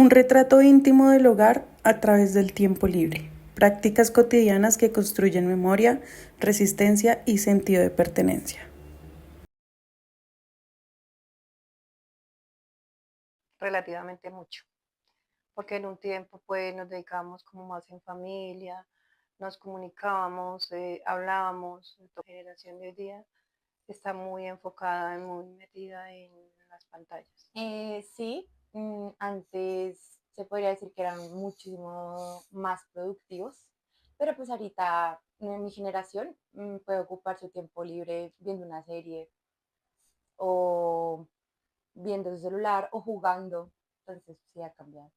Un retrato íntimo del hogar a través del tiempo libre. Prácticas cotidianas que construyen memoria, resistencia y sentido de pertenencia. Relativamente mucho, porque en un tiempo pues nos dedicábamos como más en familia, nos comunicábamos, hablábamos. La generación de hoy día está muy enfocada, muy metida en las pantallas. Sí, antes se podría decir que eran muchísimo más productivos, pero pues ahorita mi generación puede ocupar su tiempo libre viendo una serie o viendo su celular o jugando, entonces sí ha cambiado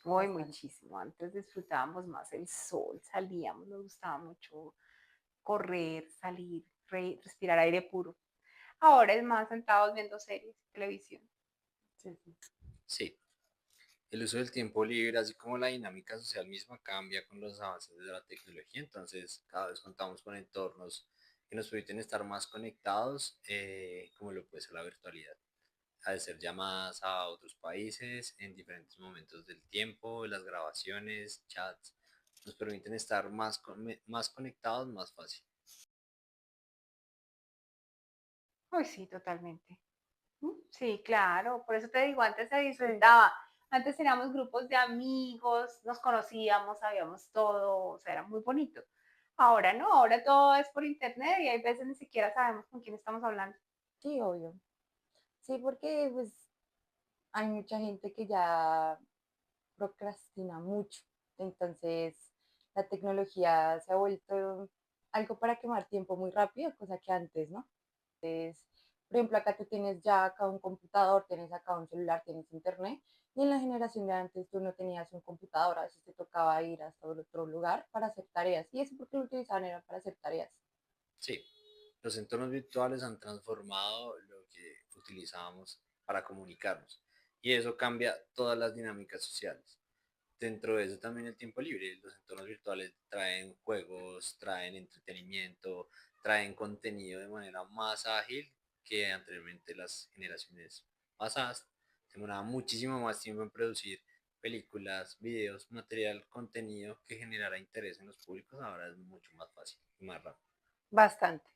Hoy bastante. muchísimo, antes disfrutábamos más el sol, salíamos, nos gustaba mucho correr, salir, respirar aire puro. Ahora es más sentados viendo series, televisión. Sí, sí. Sí, el uso del tiempo libre, así como la dinámica social misma, cambia con los avances de la tecnología. Entonces, cada vez contamos con entornos que nos permiten estar más conectados, como lo puede ser la virtualidad. Hacer llamadas a otros países en diferentes momentos del tiempo, las grabaciones, chats, nos permiten estar más conectados más fácil. Uy, sí, totalmente. Sí, claro, por eso te digo, antes se disfrutaba. Antes teníamos grupos de amigos, nos conocíamos, sabíamos todo, o sea, era muy bonito. Ahora no, ahora todo es por internet y hay veces ni siquiera sabemos con quién estamos hablando. Sí, obvio. Sí, porque pues hay mucha gente que ya procrastina mucho, entonces la tecnología se ha vuelto algo para quemar tiempo muy rápido, cosa que antes, ¿no? Por ejemplo, acá tú tienes ya acá un computador, tienes acá un celular, tienes internet, y en la generación de antes tú no tenías un computador, a veces te tocaba ir hasta otro lugar para hacer tareas, y eso porque lo utilizaban era para hacer tareas. Sí, los entornos virtuales han transformado lo que utilizábamos para comunicarnos y eso cambia todas las dinámicas sociales. Dentro de eso también el tiempo libre. Los entornos virtuales traen juegos, traen entretenimiento, traen contenido de manera más ágil que anteriormente las generaciones pasadas. Se demoraba muchísimo más tiempo en producir películas, videos, material, contenido que generara interés en los públicos. Ahora es mucho más fácil y más rápido. Bastante,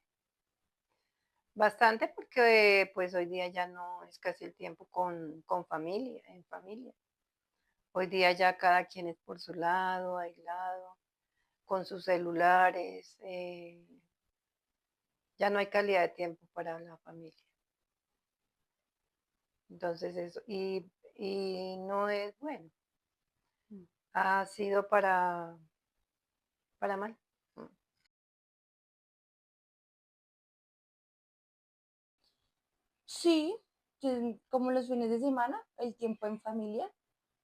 bastante porque pues hoy día ya no es casi el tiempo con familia, en familia. Hoy día ya cada quien es por su lado, aislado, con sus celulares, ya no hay calidad de tiempo para la familia. Entonces eso, y no es bueno, ha sido para mal. Sí, como los fines de semana, el tiempo en familia,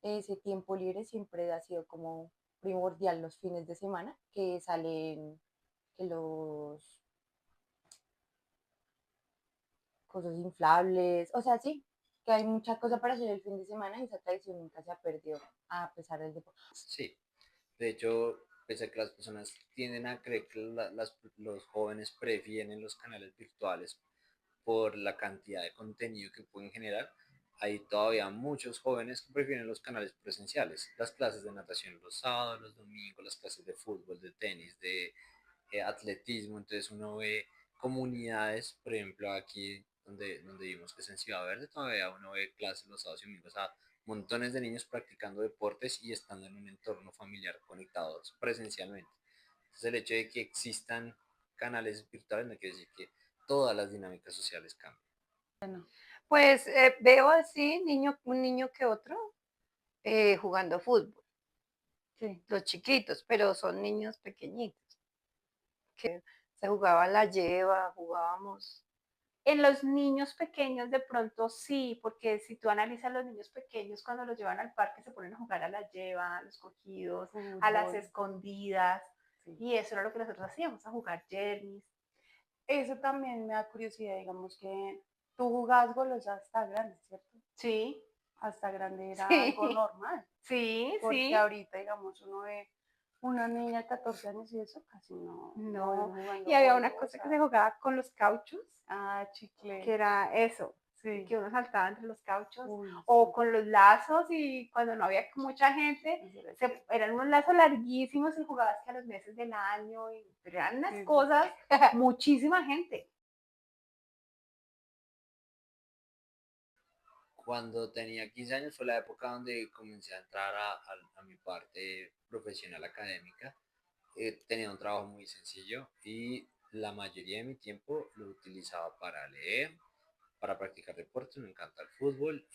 ese tiempo libre siempre ha sido como primordial los fines de semana, que salen que los cosas inflables, o sea, sí, que hay mucha cosa para hacer el fin de semana y esa tradición nunca se ha perdido a pesar del deporte. Sí, de hecho, pese a que las personas tienden a creer que los jóvenes prefieren los canales virtuales por la cantidad de contenido que pueden generar, hay todavía muchos jóvenes que prefieren los canales presenciales, las clases de natación los sábados, los domingos, las clases de fútbol, de tenis, de atletismo. Entonces uno ve comunidades, por ejemplo aquí donde vimos que es en Ciudad Verde, todavía uno ve clases los sábados y domingos a montones de niños practicando deportes y estando en un entorno familiar conectados presencialmente. Entonces el hecho de que existan canales virtuales no quiere decir que todas las dinámicas sociales cambian. Bueno, Pues veo así un niño que otro jugando fútbol, sí, los chiquitos, pero son niños pequeñitos, que se jugaba la lleva, jugábamos. En los niños pequeños de pronto sí, porque si tú analizas los niños pequeños cuando los llevan al parque se ponen a jugar a la lleva, a los cogidos, a las fútbol, escondidas, sí. y eso era lo que nosotros hacíamos, a jugar jernis. Eso también me da curiosidad, digamos que tú jugabas golos hasta grande, ¿cierto? Sí, Hasta grande era algo sí, normal, sí, porque sí. ahorita, digamos, uno ve una niña de 14 años y eso casi no ven No, y jugando había una bolos. cosa que se jugaba con los cauchos, Ah, que chicle. era eso. Sí. que uno saltaba entre los cauchos, Uy, o sí. con los lazos, y cuando no había mucha gente, Eso era chévere. eran unos lazos larguísimos y jugabas que a los meses del año, pero eran unas Sí, sí. cosas, muchísima gente. Cuando tenía 15 años fue la época donde comencé a entrar a mi parte profesional académica. Tenía un trabajo muy sencillo y la mayoría de mi tiempo lo utilizaba para leer, para practicar deportes. Me encanta el fútbol,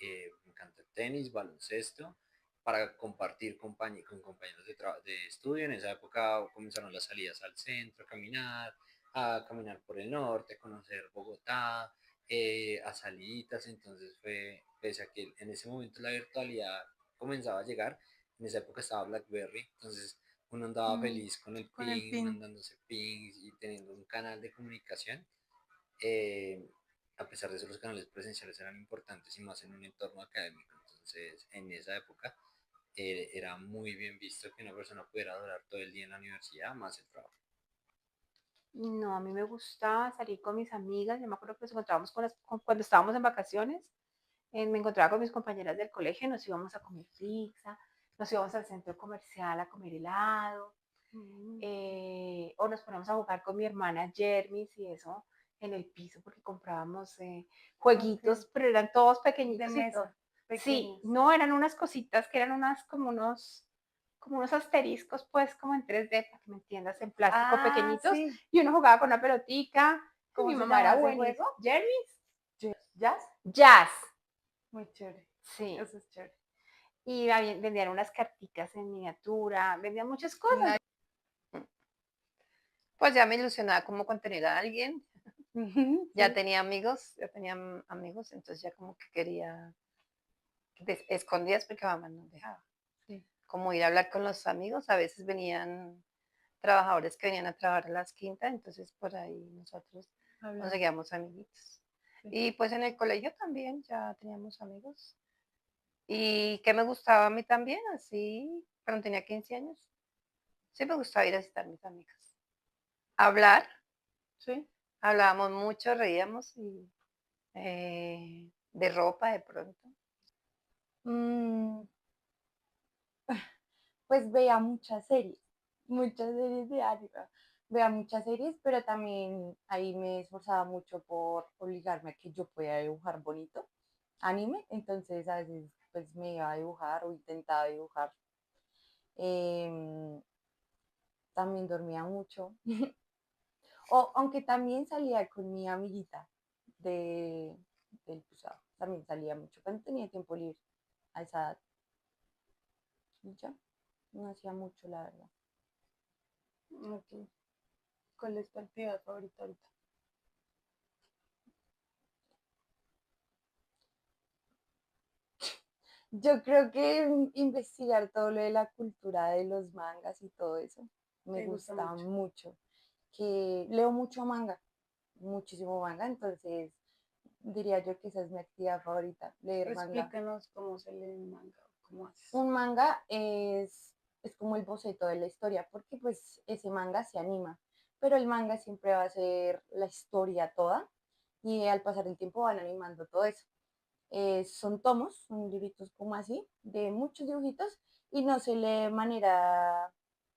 me encanta el tenis, baloncesto, para compartir con compañeros de estudio. En esa época comenzaron las salidas al centro, a caminar por el norte, a conocer Bogotá, a salitas. Entonces fue, pese a que en ese momento la virtualidad comenzaba a llegar, en esa época estaba BlackBerry, entonces uno andaba feliz con el Con el ping, pin. mandándose pings y teniendo un canal de comunicación. eh, a pesar de eso, los canales presenciales eran importantes y más en un entorno académico. Entonces, en esa época era muy bien visto que una persona pudiera durar todo el día en la universidad más el trabajo. No, a mí me gustaba salir con mis amigas. Yo me acuerdo que nos encontrábamos cuando estábamos en vacaciones. Me encontraba con mis compañeras del colegio y nos íbamos a comer pizza, nos íbamos al centro comercial a comer helado, o nos poníamos a jugar con mi hermana Jermis y eso en el piso, porque comprábamos jueguitos, Ok. pero eran todos De pequeñitos y todo. mesa, Sí, pequeños. no, eran unas cositas que eran como unos asteriscos, pues, como en 3D, para que me entiendas, en plástico Ah, pequeñitos, sí. y uno jugaba con una pelotica, y ¿Cómo mi se mamá era llama ese buenísima. juego? Jermis, ¿Jazz? jazz, Muy chévere. sí. Eso es chévere. Y vendían unas carticas en miniatura, vendían muchas cosas. Pues ya me ilusionaba como con tener a alguien, ya Sí. tenía amigos, entonces ya como que quería escondidas porque mamá no dejaba. Sí. Como ir a hablar con los amigos, a veces venían trabajadores que venían a trabajar a las quintas, entonces por ahí nosotros Hablando. conseguíamos amiguitos. Sí. Y pues en el colegio también ya teníamos amigos. ¿Y qué me gustaba a mí también? Así, cuando tenía 15 años, sí me gustaba ir a visitar a mis amigas. Hablar, Sí. hablábamos mucho, reíamos y de ropa de pronto. Mm, pues veía muchas series de anime. Veía muchas series, pero también ahí me esforzaba mucho por obligarme a que yo pudiera dibujar bonito anime, entonces a veces pues me iba a dibujar o intentaba dibujar. Em, También dormía mucho, o aunque también salía con mi amiguita de, del posado, también salía mucho cuando tenía tiempo libre a esa edad. Y ya, no hacía mucho, la verdad. Ok. ¿Cuál es tu actividad favorita ahorita? Yo creo que investigar todo lo de la cultura de los mangas y todo eso me Te gusta gusta mucho. mucho. Que leo mucho manga, muchísimo manga, entonces diría yo que esa es mi actividad favorita, leer manga. Explícanos cómo se lee un manga, cómo haces. Un manga es como el boceto de la historia, porque pues ese manga se anima, pero el manga siempre va a ser la historia toda y al pasar el tiempo van animando todo eso. Son tomos, son libritos como así, de muchos dibujitos y no se lee de manera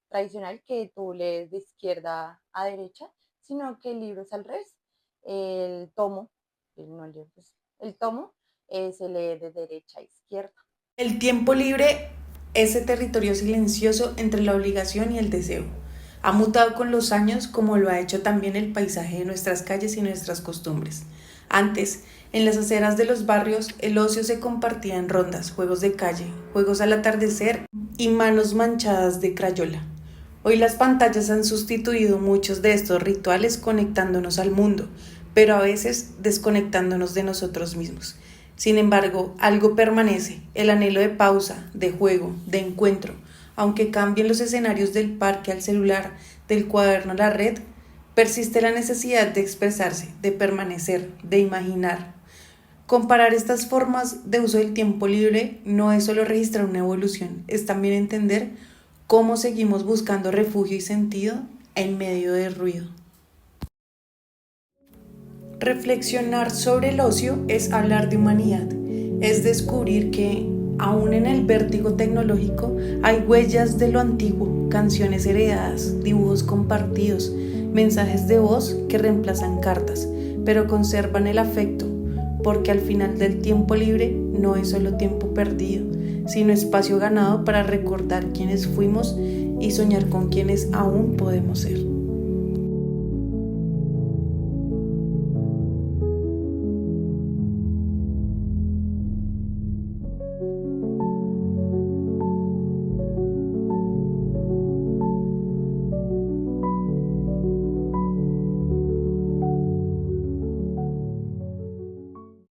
tradicional que tú lees de izquierda a derecha, sino que el libro es al revés. El tomo, no el libro, pues, el tomo se lee de derecha a izquierda. El tiempo libre, ese territorio silencioso entre la obligación y el deseo, ha mutado con los años como lo ha hecho también el paisaje de nuestras calles y nuestras costumbres. Antes, en las aceras de los barrios, el ocio se compartía en rondas, juegos de calle, juegos al atardecer y manos manchadas de crayola. Hoy las pantallas han sustituido muchos de estos rituales conectándonos al mundo, pero a veces desconectándonos de nosotros mismos. Sin embargo, algo permanece, el anhelo de pausa, de juego, de encuentro. Aunque cambien los escenarios del parque al celular, del cuaderno a la red, persiste la necesidad de expresarse, de permanecer, de imaginar. Comparar estas formas de uso del tiempo libre no es solo registrar una evolución, es también entender cómo seguimos buscando refugio y sentido en medio del ruido. Reflexionar sobre el ocio es hablar de humanidad, es descubrir que, aún en el vértigo tecnológico, hay huellas de lo antiguo, canciones heredadas, dibujos compartidos, mensajes de voz que reemplazan cartas, pero conservan el afecto, porque al final del tiempo libre no es solo tiempo perdido, sino espacio ganado para recordar quiénes fuimos y soñar con quienes aún podemos ser.